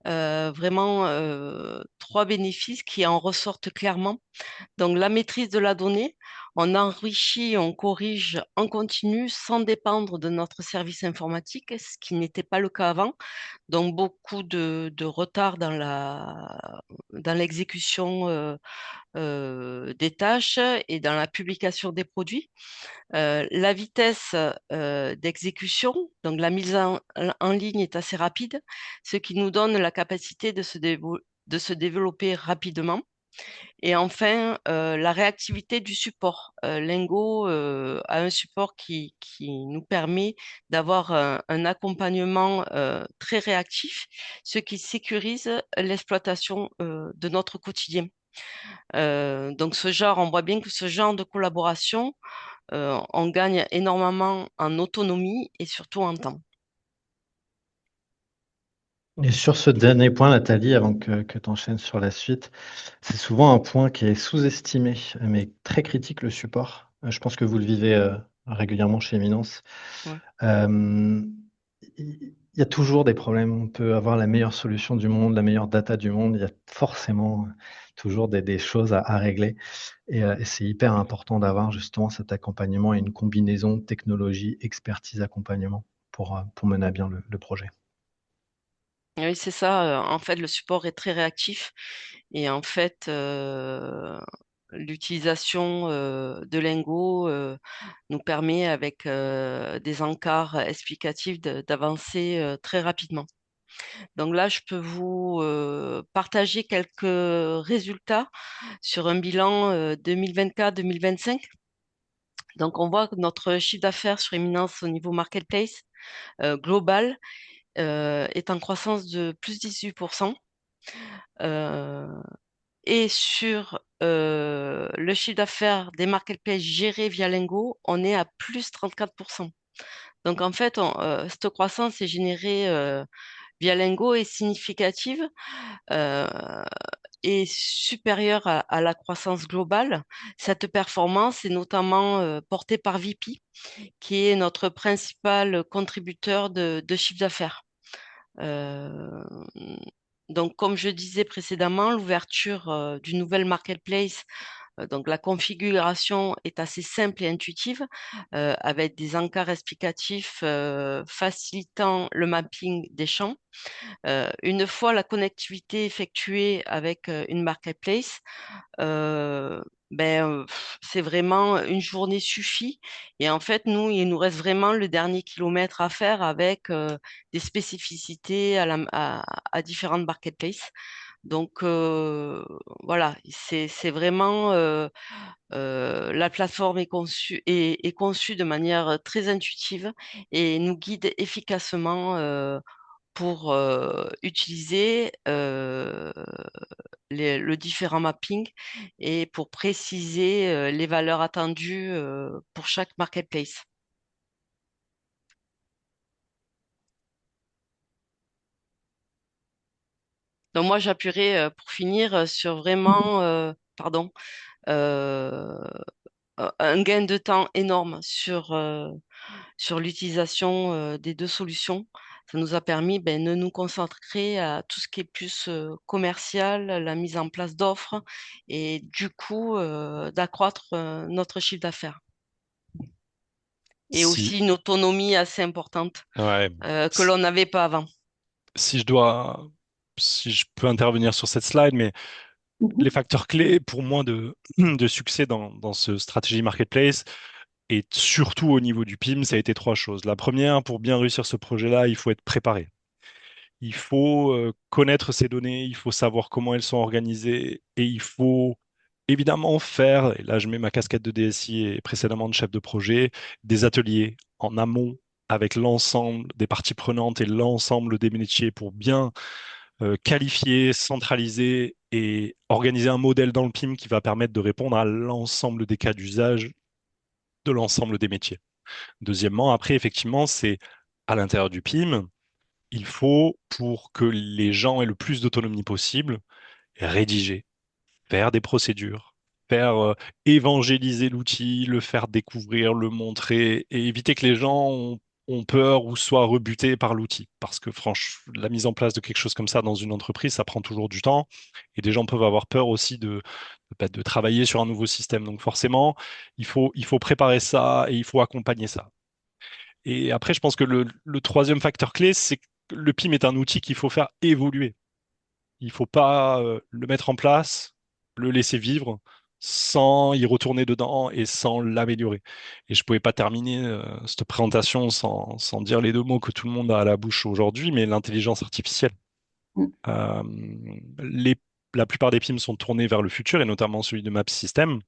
Vraiment, trois bénéfices qui en ressortent clairement. Donc, la maîtrise de la donnée, on enrichit, on corrige en continu sans dépendre de notre service informatique, ce qui n'était pas le cas avant. Donc, beaucoup de retard dans l'exécution des tâches et dans la publication des produits. La vitesse d'exécution, donc la mise en ligne est assez rapide, ce qui nous donne la capacité de se développer rapidement. Et enfin, la réactivité du support. Lingo a un support qui nous permet d'avoir un accompagnement très réactif, ce qui sécurise l'exploitation de notre quotidien. Donc, on voit bien que ce genre de collaboration, on gagne énormément en autonomie et surtout en temps. Et sur ce dernier point, Nathalie, avant que tu enchaînes sur la suite, c'est souvent un point qui est sous-estimé, mais très critique, le support. Je pense que vous le vivez régulièrement chez Eminence. Ouais. Il y a toujours des problèmes. On peut avoir la meilleure solution du monde, la meilleure data du monde. Il y a forcément toujours des choses à régler. Et c'est hyper important d'avoir justement cet accompagnement et une combinaison technologie, expertise, accompagnement pour mener à bien le projet. Oui, c'est ça. En fait, le support est très réactif et en fait, l'utilisation de Lingo nous permet, avec des encarts explicatifs, d'avancer très rapidement. Donc là, je peux vous partager quelques résultats sur un bilan 2024-2025. Donc, on voit que notre chiffre d'affaires sur Eminence au niveau marketplace global est en croissance de plus 18%. Euh, et sur le chiffre d'affaires des marketplaces gérés via Lingo, on est à plus 34%. Donc en fait, cette croissance est générée via Lingo est significative euh, et supérieure à la croissance globale. Cette performance est notamment portée par VP, qui est notre principal contributeur de chiffre d'affaires. Euh, donc, comme je disais précédemment, l'ouverture d'une nouvelle marketplace, donc la configuration est assez simple et intuitive, avec des encarts explicatifs facilitant le mapping des champs. Une fois la connectivité effectuée avec une marketplace, c'est vraiment une journée suffit. Et en fait, nous, il nous reste vraiment le dernier kilomètre à faire avec des spécificités à différentes marketplaces. Donc voilà, c'est vraiment la plateforme est conçue de manière très intuitive et nous guide efficacement pour utiliser le différent mapping et pour préciser les valeurs attendues pour chaque marketplace. Donc moi, j'appuierai pour finir sur vraiment, pardon, euh, un gain de temps énorme sur l'utilisation des deux solutions. Ça nous a permis de nous concentrer à tout ce qui est plus commercial, la mise en place d'offres et du coup d'accroître notre chiffre d'affaires. Et Si, aussi une autonomie assez importante ouais, que l'on n'avait pas avant. si je dois, si je peux intervenir sur cette slide, mais les Mhm. facteurs clés pour moi de succès dans ce stratégie marketplace et surtout au niveau du PIM, ça a été trois choses. La première, pour bien réussir ce projet-là, il faut être préparé. Il faut connaître ces données, il faut savoir comment elles sont organisées et il faut évidemment faire, et là je mets ma casquette de DSI et précédemment de chef de projet, des ateliers en amont avec l'ensemble des parties prenantes et l'ensemble des métiers pour bien qualifier, centraliser et organiser un modèle dans le PIM qui va permettre de répondre à l'ensemble des cas d'usage de l'ensemble des métiers. Deuxièmement, après, effectivement, c'est à l'intérieur du PIM, il faut, pour que les gens aient le plus d'autonomie possible, rédiger, faire des procédures, faire évangéliser l'outil, le faire découvrir, le montrer et éviter que les gens ont peur ou soient rebutés par l'outil. Parce que franchement, la mise en place de quelque chose comme ça dans une entreprise, ça prend toujours du temps et des gens peuvent avoir peur aussi de travailler sur un nouveau système. Donc forcément, il faut préparer ça et il faut accompagner ça. Et après, je pense que le troisième facteur clé, c'est que le PIM est un outil qu'il faut faire évoluer. Il faut pas le mettre en place, le laisser vivre, sans y retourner dedans et sans l'améliorer. Et je pouvais pas terminer cette présentation sans dire les deux mots que tout le monde a à la bouche aujourd'hui, mais l'intelligence artificielle. Mmh. Euh, les, la plupart des PIM sont tournés vers le futur, et notamment celui de Maps System.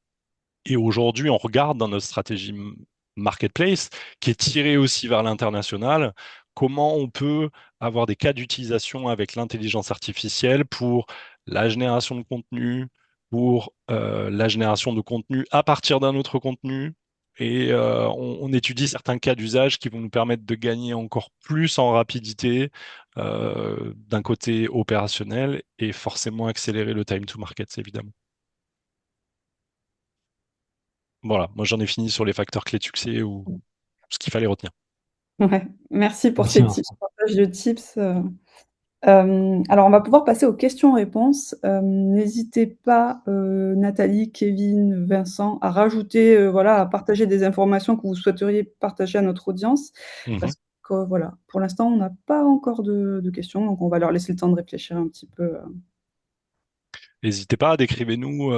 Et aujourd'hui, on regarde dans notre stratégie marketplace, qui est tirée aussi vers l'international, comment on peut avoir des cas d'utilisation avec l'intelligence artificielle pour la génération de contenu, pour la génération de contenu à partir d'un autre contenu. Et on étudie certains cas d'usage qui vont nous permettre de gagner encore plus en rapidité d'un côté opérationnel et forcément accélérer le time to market, évidemment. Voilà, moi j'en ai fini sur les facteurs clés de succès ou ce qu'il fallait retenir. Ouais, merci pour Merci ces petits Vincent. partages de tips. Alors on va pouvoir passer aux questions-réponses. N'hésitez pas, Nathalie, Kevin, Vincent, à rajouter, voilà, à partager des informations que vous souhaiteriez partager à notre audience. Mhm. Parce que voilà, pour l'instant, on n'a pas encore de questions, donc on va leur laisser le temps de réfléchir un petit peu. N'hésitez pas, décrivez-nous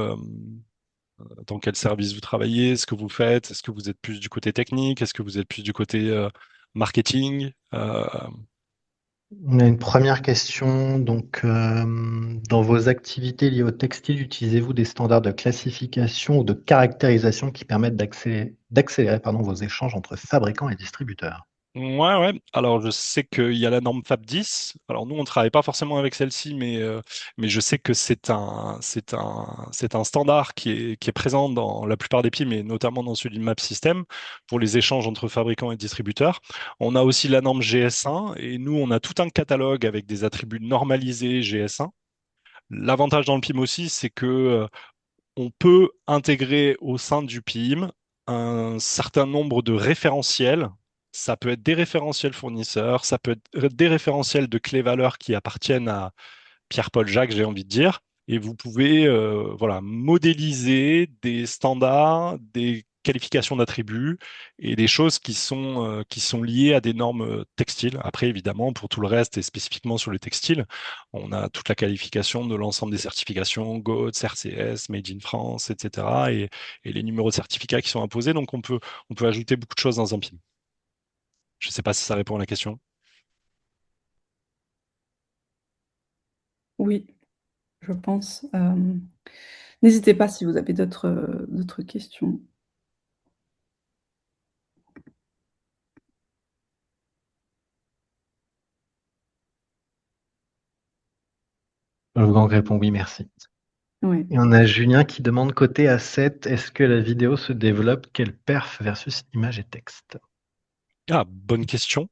dans quel service vous travaillez, ce que vous faites, est-ce que vous êtes plus du côté technique, est-ce que vous êtes plus du côté marketing. On a une première question. Donc, dans vos activités liées au textile, utilisez-vous des standards de classification ou de caractérisation qui permettent d'accélérer, pardon, vos échanges entre fabricants et distributeurs? Ouais, ouais. Alors, je sais qu'il y a la norme FAB 10. Alors, nous, on ne travaille pas forcément avec celle-ci, mais je sais que c'est un standard qui est présent dans la plupart des PIM, mais notamment dans celui du Map System, pour les échanges entre fabricants et distributeurs. On a aussi la norme GS1, et nous, on a tout un catalogue avec des attributs normalisés GS1. L'avantage dans le PIM aussi, c'est que on peut intégrer au sein du PIM un certain nombre de référentiels. Ça peut être des référentiels fournisseurs, ça peut être des référentiels de clés valeurs qui appartiennent à Pierre-Paul Jacques, j'ai envie de dire. Et vous pouvez voilà, modéliser des standards, des qualifications d'attributs et des choses qui sont liées à des normes textiles. Après, évidemment, pour tout le reste et spécifiquement sur le textile, on a toute la qualification de l'ensemble des certifications GOTS, RCS, Made in France, etc. Et les numéros de certificats qui sont imposés. Donc, on peut ajouter beaucoup de choses dans un PIM. Je ne sais pas si ça répond à la question. Oui, je pense. N'hésitez pas si vous avez d'autres questions. Wolfgang répond oui, merci. Ouais. Et on a Julien qui demande côté asset, est-ce que la vidéo se développe? Quelle perf versus image et texte? Ah, bonne question.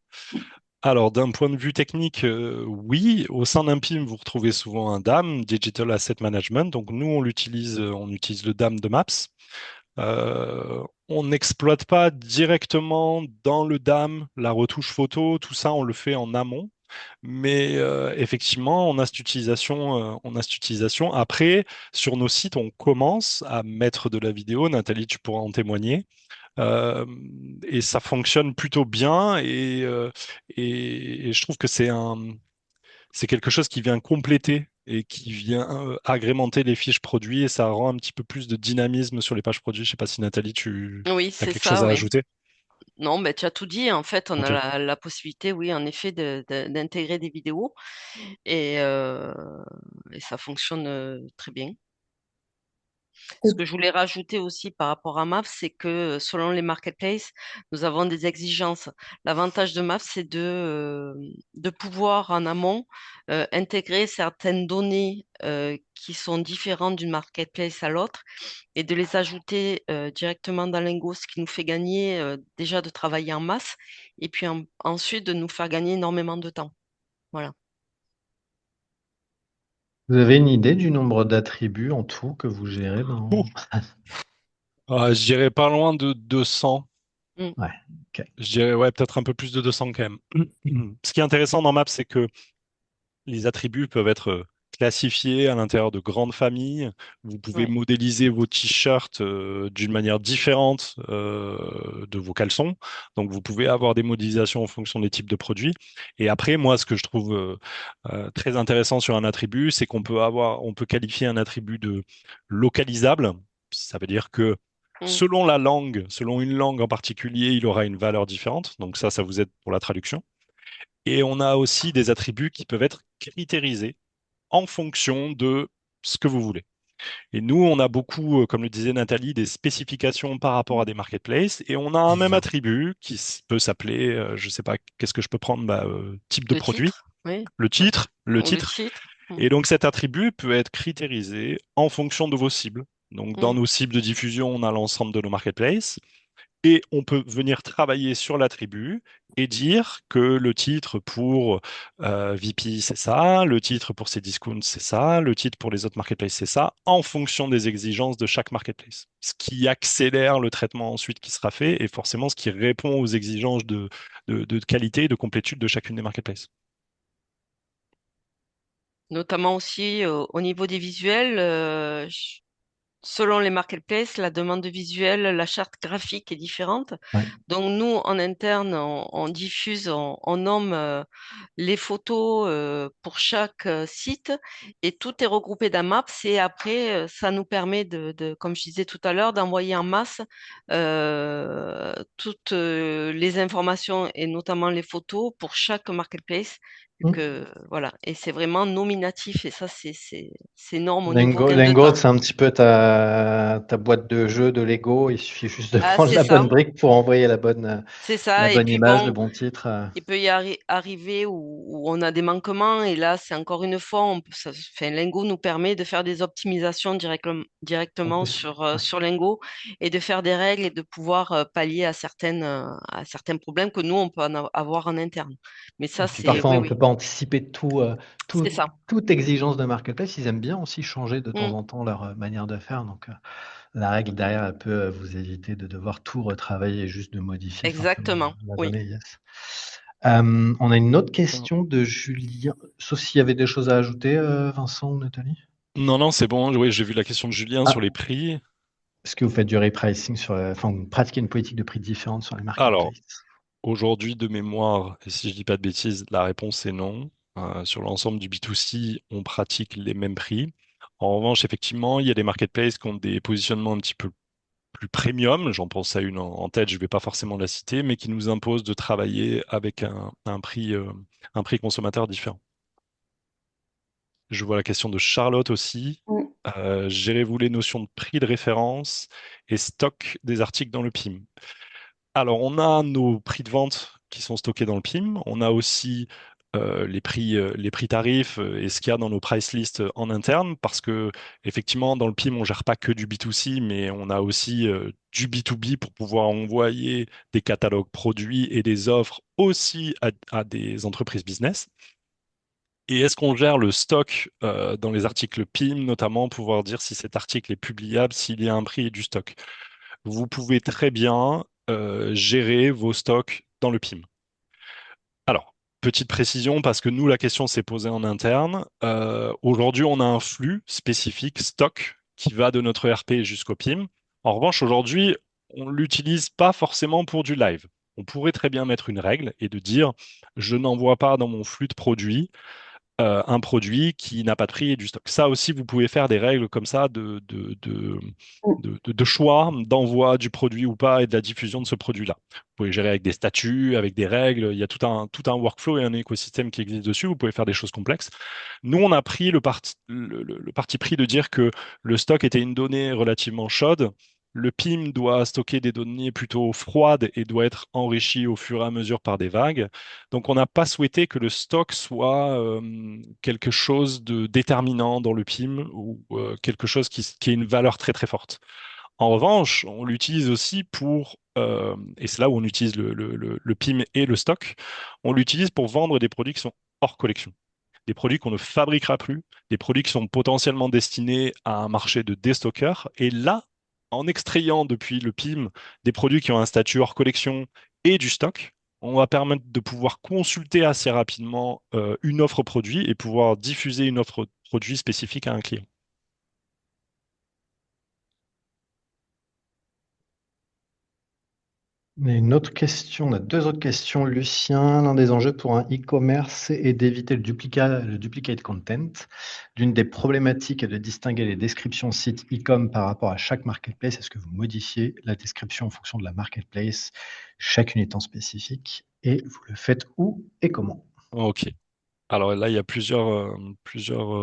Alors, d'un point de vue technique, oui, au sein d'un PIM, vous retrouvez souvent un DAM, Digital Asset Management. Donc, nous, on utilise le DAM de Maps. On n'exploite pas directement dans le DAM la retouche photo, tout ça, on le fait en amont. Mais effectivement, on a cette utilisation. Après, sur nos sites, on commence à mettre de la vidéo. Nathalie, tu pourras en témoigner. Euh, et ça fonctionne plutôt bien et je trouve que c'est quelque chose qui vient compléter et qui vient agrémenter les fiches produits et ça rend un petit peu plus de dynamisme sur les pages produits. Je sais pas si Nathalie, tu Oui, as c'est quelque chose ça, à oui. ajouter. Non, mais tu as tout dit. En fait, on a Ok. la possibilité, oui, en effet, d'intégrer des vidéos et, euh, et ça fonctionne très bien. Ce que je voulais rajouter aussi par rapport à Maps, c'est que selon les marketplaces, nous avons des exigences. L'avantage de Maps, c'est de pouvoir en amont intégrer certaines données qui sont différentes d'une marketplace à l'autre et de les ajouter directement dans Lingo, ce qui nous fait gagner déjà de travailler en masse et puis ensuite de nous faire gagner énormément de temps. Voilà. Vous avez une idée du nombre d'attributs en tout que vous gérez Ouh. dans... Je dirais pas loin de 200. Mm. Ouais, ok. Je dirais ouais, peut-être un peu plus de 200 quand même. Ce qui est intéressant dans Maps, c'est que les attributs peuvent être classifiés à l'intérieur de grandes familles. Vous pouvez Ouais. modéliser vos t-shirts d'une manière différente de vos caleçons. Donc, vous pouvez avoir des modélisations en fonction des types de produits. Et après, moi, ce que je trouve très intéressant sur un attribut, c'est on peut qualifier un attribut de localisable. Ça veut dire que Mm. selon la langue, selon une langue en particulier, il aura une valeur différente. Donc ça vous aide pour la traduction. Et on a aussi des attributs qui peuvent être critérisés en fonction de ce que vous voulez. Et nous, on a beaucoup, comme le disait Nathalie, des spécifications par rapport à des marketplaces. Et on a un même attribut qui peut s'appeler, je ne sais pas, qu'est-ce que je peux prendre, type de Le produit, titre, oui. le Ouais. titre, le Ou le titre. titre. Mm. Et donc cet attribut peut être critérisé en fonction de vos cibles. Donc dans Mm. nos cibles de diffusion, on a l'ensemble de nos marketplaces. Et on peut venir travailler sur l'attribut et dire que le titre pour VP, c'est ça, le titre pour ces discounts, c'est ça, le titre pour les autres marketplaces, c'est ça, en fonction des exigences de chaque marketplace. Ce qui accélère le traitement ensuite qui sera fait et forcément ce qui répond aux exigences de qualité et de complétude de chacune des marketplaces. Notamment aussi au niveau des visuels, selon les marketplaces, la demande de visuel, la charte graphique est différente. Ouais. Donc nous, en interne, on diffuse, on nomme les photos pour chaque site et tout est regroupé dans Maps et après, ça nous permet comme je disais tout à l'heure, d'envoyer en masse toutes les informations et notamment les photos pour chaque marketplace. Hmm. Voilà. Et c'est vraiment nominatif et ça, c'est énorme au niveau Lingo, gain de Lingo, temps. c'est un petit peu ta boîte de jeu de Lego. Il suffit juste de Ah, prendre c'est la bonne ça. brique pour envoyer C'est la ça. Et bonne puis image, le bon, bon titre. il peut arriver où on a des manquements et là, c'est encore une fois, enfin, Lingo nous permet de faire des optimisations En directement plus. Ouais. sur Lingo et de faire des règles et de pouvoir pallier à certains problèmes que nous, on peut avoir en interne. Mais Et ça, puis c'est, parfois, oui, on ne oui, peut pas anticiper c'est ça. toute exigence de marketplace. Ils aiment bien aussi changer de temps Mm, en temps leur manière de faire. Donc, la règle derrière, elle peut vous éviter de devoir tout retravailler et juste de modifier simplement exactement. la Oui. donnée. Yes. On a une autre question de Julien. Sauf s'il y avait des choses à ajouter, Vincent ou Nathalie. Non, non, c'est bon. Oui, j'ai vu la question de Julien sur Ah, les prix. est-ce que vous faites du repricing enfin, vous pratiquez une politique de prix différente sur les Alors, marketplaces? aujourd'hui, de mémoire, et si je dis pas de bêtises, la réponse est non. Sur l'ensemble du B2C, on pratique les mêmes prix. En revanche, effectivement, il y a des marketplaces qui ont des positionnements un petit peu plus premium. J'en pense à une en tête, je ne vais pas forcément la citer, mais qui nous impose de travailler avec un prix consommateur différent. Je vois la question de Charlotte aussi. Mmh. Gérez-vous les notions de prix de référence et stock des articles dans le PIM? Alors, on a nos prix de vente qui sont stockés dans le PIM. On a aussi les prix tarifs et ce qu'il y a dans nos price lists en interne, parce que effectivement, dans le PIM, on gère pas que du B2C, mais on a aussi du B2B pour pouvoir envoyer des catalogues produits et des offres aussi à des entreprises business. Et est-ce qu'on gère le stock dans les articles PIM, notamment pouvoir dire si cet article est publiable, s'il y a un prix et du stock? Vous pouvez très bien gérer vos stocks dans le PIM. Alors, petite précision, parce que nous, la question s'est posée en interne. Aujourd'hui, on a un flux spécifique stock qui va de notre ERP jusqu'au PIM. En revanche, aujourd'hui, on ne l'utilise pas forcément pour du live. On pourrait très bien mettre une règle et de dire, je n'envoie pas dans mon flux de produits un produit qui n'a pas de prix et du stock. Ça aussi, vous pouvez faire des règles comme ça Mmh. de choix d'envoi du produit ou pas et de la diffusion de ce produit-là. Vous pouvez gérer avec des statuts, avec des règles. Il y a tout un workflow et un écosystème qui existe dessus. Vous pouvez faire des choses complexes. Nous, on a pris le parti pris de dire que le stock était une donnée relativement chaude. Le PIM doit stocker des données plutôt froides et doit être enrichi au fur et à mesure par des vagues. Donc, on n'a pas souhaité que le stock soit quelque chose de déterminant dans le PIM ou quelque chose qui ait une valeur très très forte. En revanche, on l'utilise aussi et c'est là où on utilise le PIM et le stock, on l'utilise pour vendre des produits qui sont hors collection. des produits qu'on ne fabriquera plus, des produits qui sont potentiellement destinés à un marché de déstockeurs. Et là, en extrayant depuis le PIM des produits qui ont un statut hors collection et du stock, on va permettre de pouvoir consulter assez rapidement une offre produit et pouvoir diffuser une offre produit spécifique à un client. On a une autre question, on a deux autres questions. Lucien, l'un des enjeux pour un e-commerce est d'éviter le duplicate content. L'une des problématiques est de distinguer les descriptions sites e-com par rapport à chaque marketplace. Est-ce que vous modifiez la description en fonction de la marketplace, chacune étant spécifique, et vous le faites où et comment? OK. Alors là, il y a plusieurs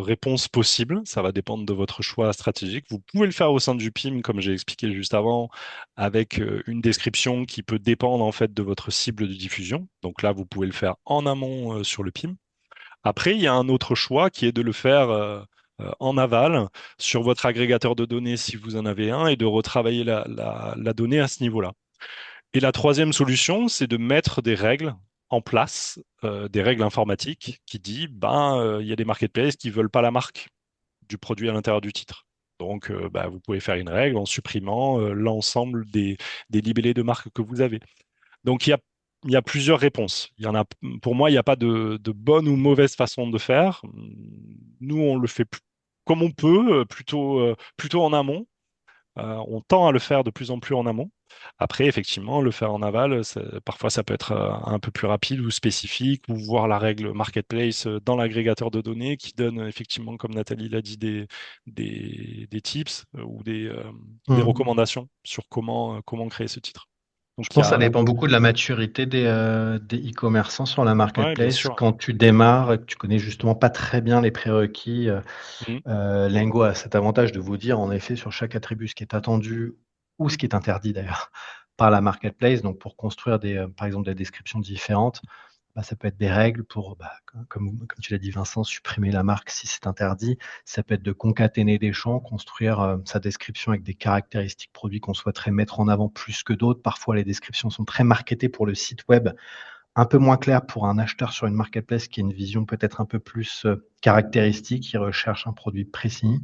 réponses possibles. Ça va dépendre de votre choix stratégique. Vous pouvez le faire au sein du PIM, comme j'ai expliqué juste avant, avec une description qui peut dépendre en fait de votre cible de diffusion. Donc là, vous pouvez le faire en amont sur le PIM. Après, il y a un autre choix qui est de le faire en aval sur votre agrégateur de données si vous en avez un et de retravailler la donnée à ce niveau-là. Et la troisième solution, c'est de mettre des règles en place, des règles informatiques qui disent, il y a des marketplaces qui veulent pas la marque du produit à l'intérieur du titre. Donc, vous pouvez faire une règle en supprimant l'ensemble des libellés de marque que vous avez. Donc, il y a plusieurs réponses. Pour moi, il n'y a pas de bonne ou mauvaise façon de faire. Nous, on le fait comme on peut, plutôt en amont. On tend à le faire de plus en plus en amont. Après, effectivement, le faire en aval, parfois ça peut être un peu plus rapide ou spécifique, ou voir la règle marketplace dans l'agrégateur de données qui donne effectivement, comme Nathalie l'a dit, des tips ou des Hmm. recommandations sur comment créer ce titre. Je Donc il y pense que ça a, dépend beaucoup de la maturité des e-commerçants sur la ouais, bien marketplace. sûr. Quand tu démarres et que tu connais justement pas très bien les prérequis, Mhm. Lingo a cet avantage de vous dire en effet sur chaque attribut ce qui est attendu ou ce qui est interdit d'ailleurs par la marketplace. Donc pour construire par exemple des descriptions différentes, ça peut être des règles pour, comme tu l'as dit Vincent, supprimer la marque si c'est interdit. Ça peut être de concaténer des champs, construire, sa description avec des caractéristiques produits qu'on souhaiterait mettre en avant plus que d'autres. Parfois, les descriptions sont très marketées pour le site web, un peu moins claires pour un acheteur sur une marketplace qui a une vision peut-être un peu plus, caractéristique, qui recherche un produit précis,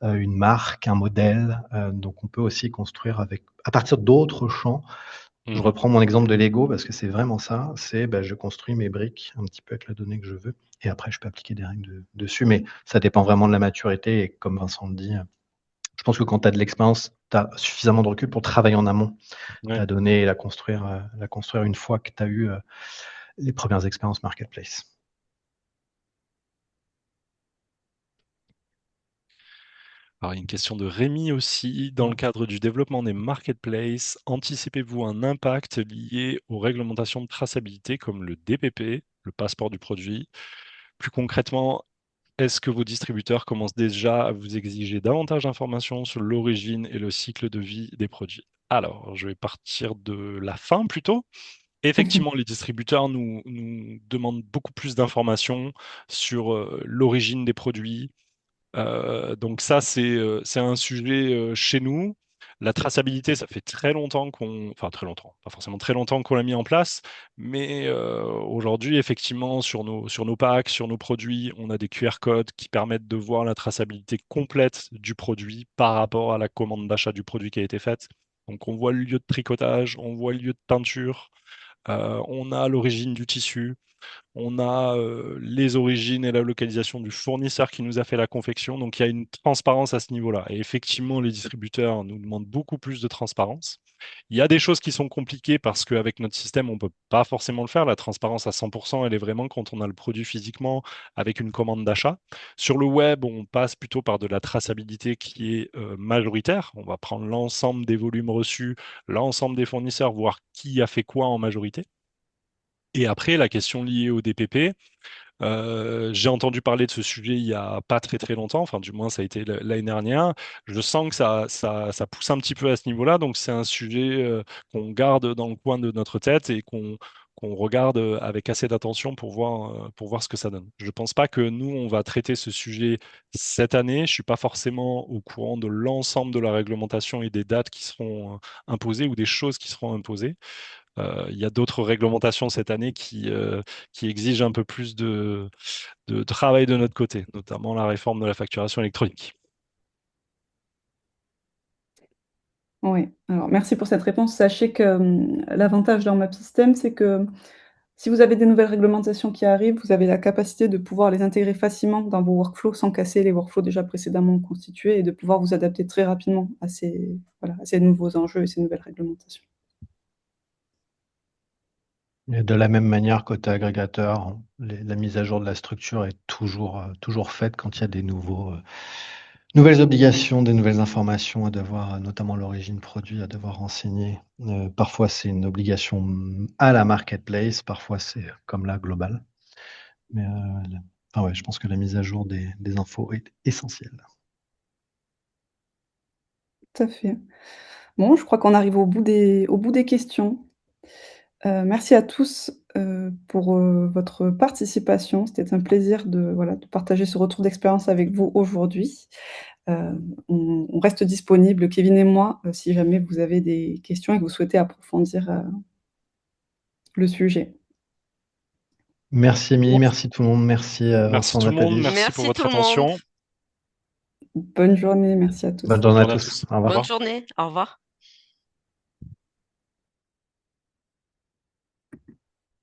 une marque, un modèle. Donc on peut aussi construire à partir d'autres champs. Je Mhm. reprends mon exemple de Lego parce que c'est vraiment ça. Je construis mes briques un petit peu avec la donnée que je veux et après je peux appliquer des règles dessus. Mais ça dépend vraiment de la maturité et comme Vincent le dit, je pense que quand tu as de l'expérience, tu as suffisamment de recul pour travailler en amont Ouais. ta donnée et la construire une fois que tu as eu, les premières expériences marketplace. Alors, il y a une question de Rémi aussi. Dans le cadre du développement des marketplaces, anticipez-vous un impact lié aux réglementations de traçabilité comme le DPP, le passeport du produit? Plus concrètement, est-ce que vos distributeurs commencent déjà à vous exiger davantage d'informations sur l'origine et le cycle de vie des produits? Alors, je vais partir de la fin plutôt. Effectivement, les distributeurs nous demandent beaucoup plus d'informations sur l'origine des produits, donc ça, c'est un sujet chez nous. La traçabilité, ça fait très longtemps enfin très longtemps, pas forcément très longtemps qu'on l'a mis en place, mais aujourd'hui, effectivement, sur nos packs, sur nos produits, on a des QR codes qui permettent de voir la traçabilité complète du produit par rapport à la commande d'achat du produit qui a été faite. Donc on voit le lieu de tricotage, on voit le lieu de teinture, on a l'origine du tissu. On a les origines et la localisation du fournisseur qui nous a fait la confection. Donc, il y a une transparence à ce niveau-là. Et effectivement, les distributeurs nous demandent beaucoup plus de transparence. Il y a des choses qui sont compliquées parce qu'avec notre système, on ne peut pas forcément le faire. La transparence à 100%, elle est vraiment quand on a le produit physiquement avec une commande d'achat. Sur le web, on passe plutôt par de la traçabilité qui est majoritaire. On va prendre l'ensemble des volumes reçus, l'ensemble des fournisseurs, voir qui a fait quoi en majorité. Et après, la question liée au DPP, j'ai entendu parler de ce sujet il y a pas très très longtemps, enfin du moins ça a été l'année dernière. Je sens que ça pousse un petit peu à ce niveau-là, donc c'est un sujet qu'on garde dans le coin de notre tête et qu'on regarde avec assez d'attention pour voir ce que ça donne. Je ne pense pas que nous, on va traiter ce sujet cette année. Je ne suis pas forcément au courant de l'ensemble de la réglementation et des dates qui seront imposées ou des choses qui seront imposées. Il y a d'autres réglementations cette année qui exigent un peu plus de travail de notre côté, notamment la réforme de la facturation électronique. Oui, alors merci pour cette réponse. Sachez que, l'avantage dans Map System, c'est que si vous avez des nouvelles réglementations qui arrivent, vous avez la capacité de pouvoir les intégrer facilement dans vos workflows sans casser les workflows déjà précédemment constitués et de pouvoir vous adapter très rapidement à ces, voilà, à ces nouveaux enjeux et ces nouvelles réglementations. Et de la même manière, côté agrégateur, la mise à jour de la structure est toujours faite quand il y a des nouvelles obligations, des nouvelles informations à devoir, notamment l'origine produit, à devoir renseigner. Parfois, c'est une obligation à la marketplace, parfois c'est comme là, global. Mais ouais, je pense que la mise à jour des infos est essentielle. Tout à fait. Bon, je crois qu'on arrive au bout des questions. Merci à tous, pour, votre participation. C'était un plaisir de, voilà, de partager ce retour d'expérience avec vous aujourd'hui. On reste disponibles, Kevin et moi, si jamais vous avez des questions et que vous souhaitez approfondir, le sujet. Merci Émilie, Merci. merci tout le monde, merci Merci Vincent, tout le monde, Nathalie. merci pour Merci tout votre le monde. attention. Bonne journée, merci à tous. Bonne Bonne journée à journée à tous. tous. Au revoir. Bonne journée. Au revoir.